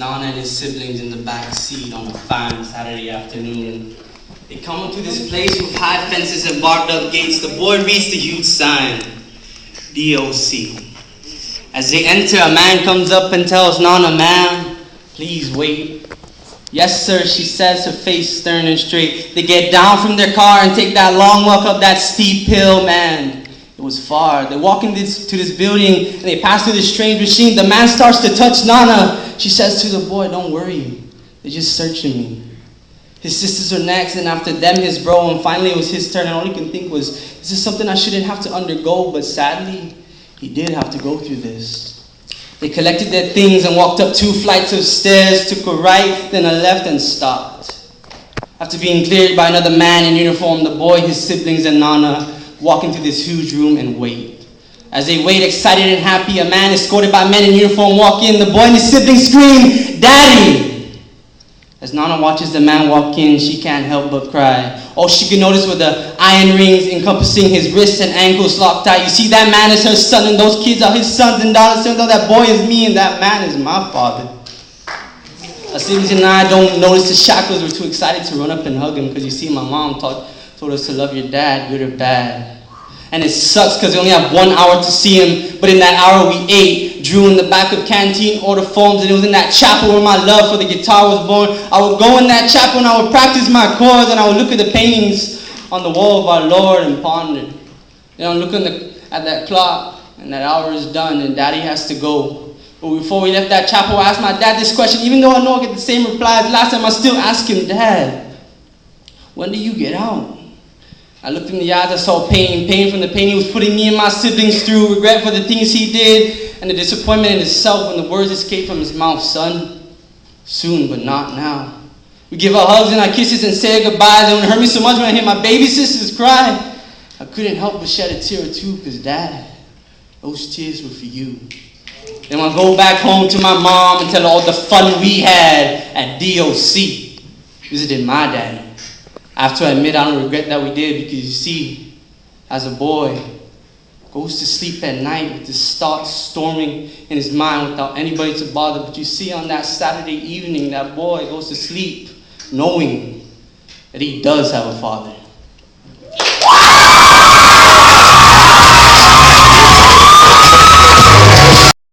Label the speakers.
Speaker 1: Nana and his siblings in the back seat on a fine Saturday afternoon. They come up to this place with high fences and barred up gates. The boy reads the huge sign, DOC. As they enter, a man comes up and tells Nana, "Ma'am, please wait." "Yes, sir," she says, her face stern and straight. They get down from their car and take that long walk up that steep hill, man. It was far. They walk to this building and they pass through this strange machine. The man starts to touch Nana. She says to the boy, "Don't worry, they're just searching me." His sisters are next, and after them his bro, and finally it was his turn. And all he can think was, this is something I shouldn't have to undergo, but sadly, he did have to go through this. They collected their things and walked up 2 flights of stairs, took a right, then a left, and stopped. After being cleared by another man in uniform, the boy, his siblings, and Nana walk into this huge room and wait. As they wait, excited and happy, a man escorted by men in uniform walk in. The boy and his siblings scream, "Daddy!" As Nana watches the man walk in, she can't help but cry. All she can notice were the iron rings encompassing his wrists and ankles locked tight. "You see, that man is her son, and those kids are his sons and daughters. So that boy is me, and that man is my father." Our siblings and I don't notice the shackles. We're too excited to run up and hug him, because you see, my mom told us to love your dad, good or bad. And it sucks because we only have 1 hour to see him, but in that hour we ate, drew in the back of canteen, ordered forms, and it was in that chapel where my love for the guitar was born. I would go in that chapel and I would practice my chords, and I would look at the paintings on the wall of our Lord and ponder. Then I would look at that clock, and that hour is done, and Daddy has to go. But before we left that chapel, I asked my dad this question. Even though I know I get the same reply as last time, I still ask him, "Dad, when do you get out?" I looked in the eyes, I saw pain from the pain he was putting me and my siblings through, regret for the things he did, and the disappointment in himself when the words escaped from his mouth, "Son, soon, but not now." We give our hugs and our kisses and say goodbyes, and it hurt me so much when I hear my baby sisters cry. I couldn't help but shed a tear or two, because Dad, those tears were for you. Then I go back home to my mom and tell her all the fun we had at DOC, visiting my daddy. After I admit I don't regret that we did, because you see, as a boy, goes to sleep at night with this thought storming in his mind without anybody to bother. But you see, on that Saturday evening, that boy goes to sleep knowing that he does have a father.